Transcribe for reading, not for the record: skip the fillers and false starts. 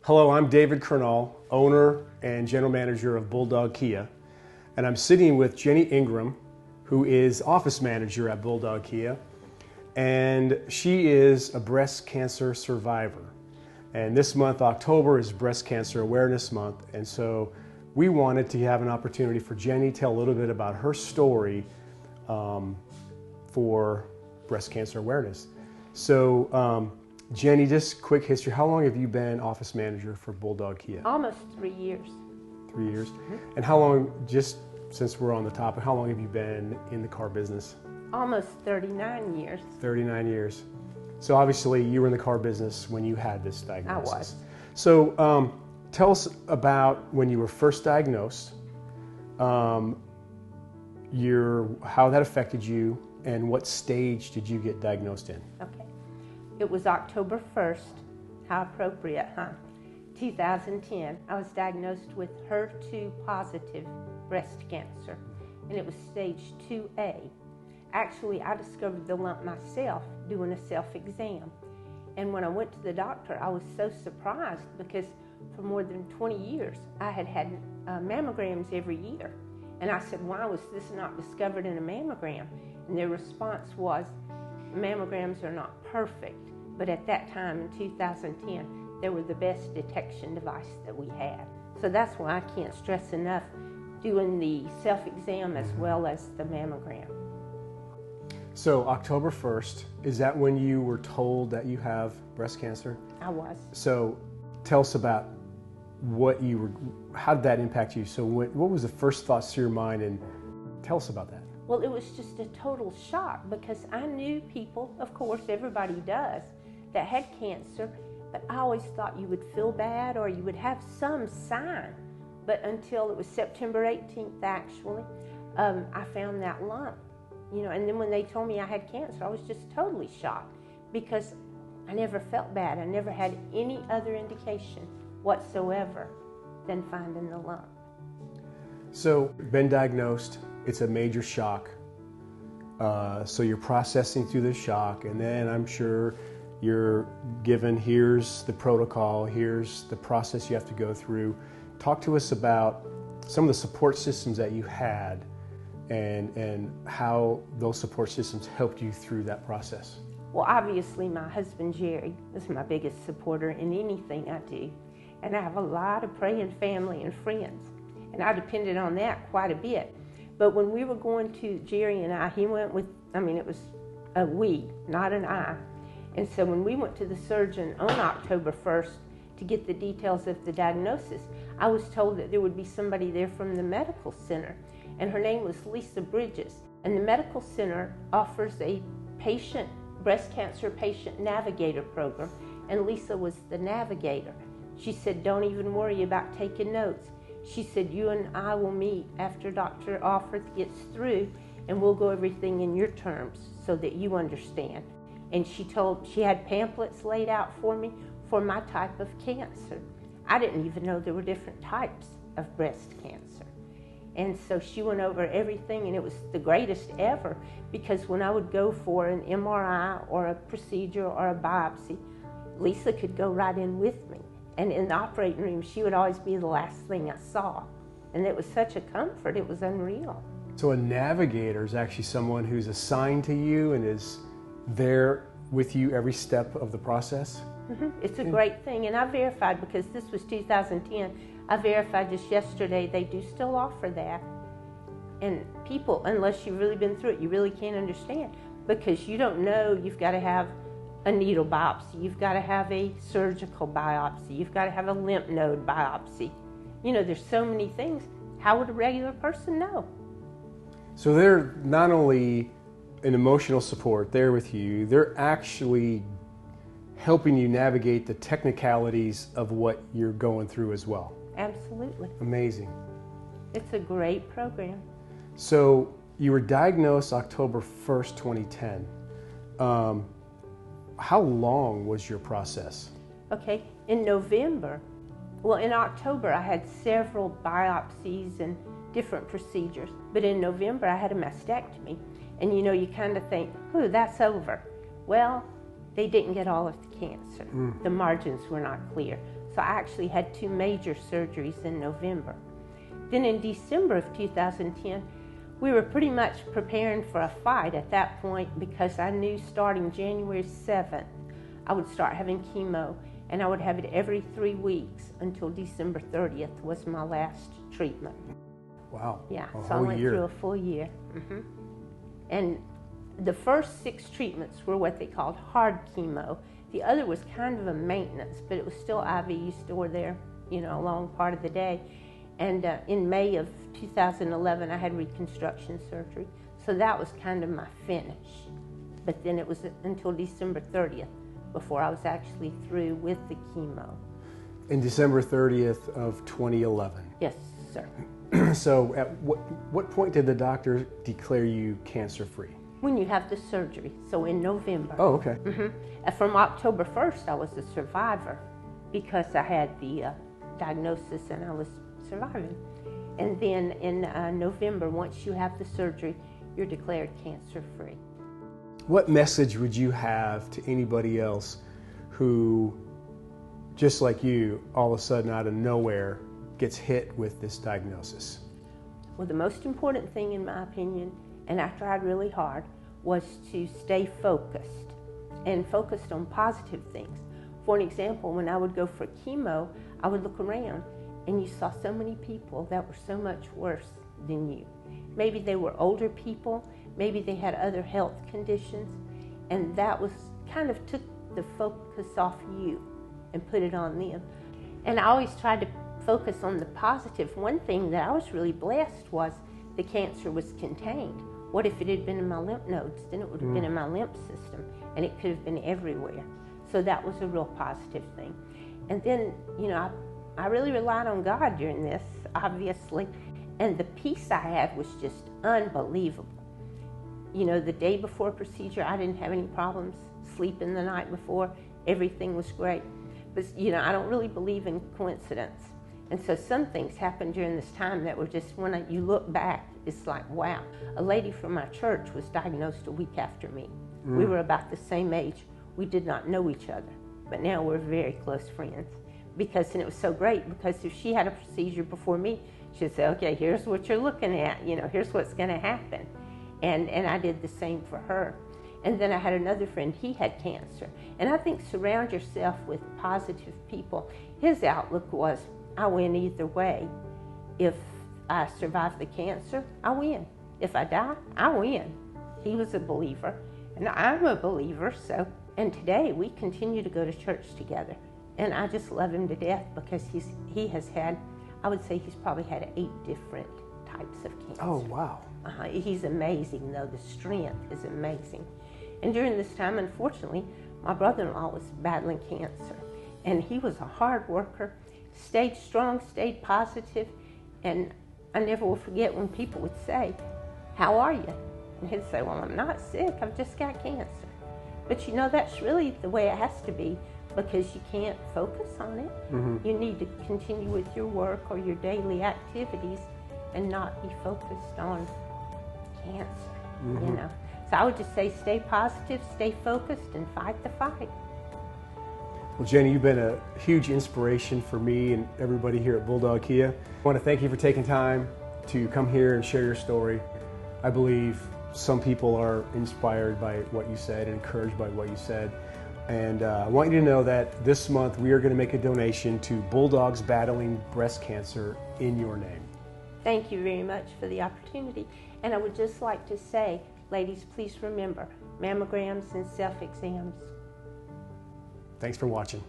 Hello, I'm David Kernall, owner and general manager of Bulldog Kia, and I'm sitting with Jenny Ingram, who is office manager at Bulldog Kia, and she is a breast cancer survivor. And this month, October, is Breast Cancer Awareness Month, and so we wanted to have an opportunity for Jenny to tell a little bit about her story for breast cancer awareness. So, Jenny, just quick history. How long have you been office manager for Bulldog Kia? Almost 3 years. 3 years? Mm-hmm. And how long, just since we're on the topic, how long have you been in the car business? Almost 39 years. 39 years. So obviously you were in the car business when you had this diagnosis. I was. So tell us about when you were first diagnosed, how that affected you, and what stage did you get diagnosed in? Okay. It was October 1st. How appropriate, huh? 2010. I was diagnosed with HER2 positive breast cancer, and it was stage 2A. Actually, I discovered the lump myself doing a self-exam. And when I went to the doctor, I was so surprised because for more than 20 years, I had had mammograms every year. And I said, why was this not discovered in a mammogram? And their response was, mammograms are not perfect, but at that time in 2010, they were the best detection device that we had. So that's why I can't stress enough doing the self-exam as well as the mammogram. So October 1st, is that when you were told that you have breast cancer? I was. So tell us about how did that impact you? So what was the first thoughts to your mind, and tell us about that. Well, it was just a total shock because I knew people, of course, everybody does, that had cancer, but I always thought you would feel bad or you would have some sign. But until it was September 18th, actually, I found that lump. And then when they told me I had cancer, I was just totally shocked because I never felt bad. I never had any other indication whatsoever than finding the lump. So, been diagnosed, it's a major shock. So you're processing through the shock, and then I'm sure you're given, here's the protocol, here's the process you have to go through. Talk to us about some of the support systems that you had and how those support systems helped you through that process. Well, obviously my husband Jerry is my biggest supporter in anything I do. And I have a lot of praying family and friends. And I depended on that quite a bit. But when we were going to, Jerry and I, he went with, it was a we, not an I. And so when we went to the surgeon on October 1st to get the details of the diagnosis, I was told that there would be somebody there from the medical center. And her name was Lisa Bridges. And the medical center offers a breast cancer patient navigator program. And Lisa was the navigator. She said, don't even worry about taking notes. She said, you and I will meet after Dr. Offorth gets through, and we'll go everything in your terms so that you understand. And she had pamphlets laid out for me for my type of cancer. I didn't even know there were different types of breast cancer. And so she went over everything, and it was the greatest ever because when I would go for an MRI or a procedure or a biopsy, Lisa could go right in with me. And in the operating room, she would always be the last thing I saw. And it was such a comfort, it was unreal. So a navigator is actually someone who's assigned to you and is there with you every step of the process? Mm-hmm. It's a great thing, and I verified, because this was 2010, I verified just yesterday, they do still offer that. And people, unless you've really been through it, you really can't understand, because you don't know you've got to have a needle biopsy, you've got to have a surgical biopsy, you've got to have a lymph node biopsy. There's so many things. How would a regular person know? So they're not only an emotional support there with you, they're actually helping you navigate the technicalities of what you're going through as well. Absolutely. Amazing. It's a great program. So you were diagnosed October 1st, 2010. How long was your process? Okay, in October I had several biopsies and different procedures, but in November I had a mastectomy. And you kind of think, ooh, that's over. Well, they didn't get all of the cancer. The margins were not clear. So I actually had 2 major surgeries in November. Then in December of 2010, we were pretty much preparing for a fight at that point, because I knew starting January 7th, I would start having chemo, and I would have it every 3 weeks until December 30th was my last treatment. Wow. Yeah, a so I whole went year. through a full year. And the first 6 treatments were what they called hard chemo. The other was kind of a maintenance, but it was still IV. You still were there, you know, a long part of the day. And in May of 2011, I had reconstruction surgery. So that was kind of my finish. But then it was until December 30th before I was actually through with the chemo. In December 30th of 2011. Yes, sir. So at what point did the doctor declare you cancer-free? When you have the surgery, so in November. Oh, okay. From October 1st, I was a survivor because I had the diagnosis and I was surviving. And then in November, once you have the surgery, you're declared cancer-free. What message would you have to anybody else who, just like you, all of a sudden out of nowhere gets hit with this diagnosis? Well, the most important thing, in my opinion, and I tried really hard, was to stay focused and focused on positive things. For an example, when I would go for chemo, I would look around and you saw so many people that were so much worse than you. Maybe they were older people, maybe they had other health conditions, and that was kind of took the focus off you and put it on them. And I always tried to focus on the positive. One thing that I was really blessed was the cancer was contained. What if it had been in my lymph nodes? Then it would have been in my lymph system, and it could have been everywhere. So that was a real positive thing. And then, you know, I really relied on God during this, obviously, and the peace I had was just unbelievable. You know, the day before procedure, I didn't have any problems sleeping the night before. Everything was great. But, you know, I don't really believe in coincidence. And so some things happened during this time that were just, when you look back, it's like, wow. A lady from my church was diagnosed a week after me. We were about the same age. We did not know each other, but now we're very close friends. And it was so great, because if she had a procedure before me, she'd say, okay, here's what you're looking at, you know, here's what's gonna happen. And I did the same for her. And then I had another friend, he had cancer. And I think surround yourself with positive people. His outlook was, I win either way. If I survive the cancer, I win. If I die, I win. He was a believer, and I'm a believer, so. And today, we continue to go to church together. And I just love him to death, because he has had, I would say he's probably had 8 different types of cancer. Oh, wow. He's amazing, though. The strength is amazing. And during this time, unfortunately, my brother-in-law was battling cancer. And he was a hard worker, stayed strong, stayed positive. And I never will forget when people would say, how are you? And he'd say, well, I'm not sick, I've just got cancer. But you know, that's really the way it has to be, because you can't focus on it. You need to continue with your work or your daily activities and not be focused on cancer, you know. So I would just say stay positive, stay focused, and fight the fight. Well, Jenny, you've been a huge inspiration for me and everybody here at Bulldog Kia. I want to thank you for taking time to come here and share your story. I believe some people are inspired by what you said and encouraged by what you said. And I want you to know that this month we are going to make a donation to Bulldogs Battling Breast Cancer in your name. Thank you very much for the opportunity. And I would just like to say, ladies, please remember mammograms and self-exams. Thanks for watching.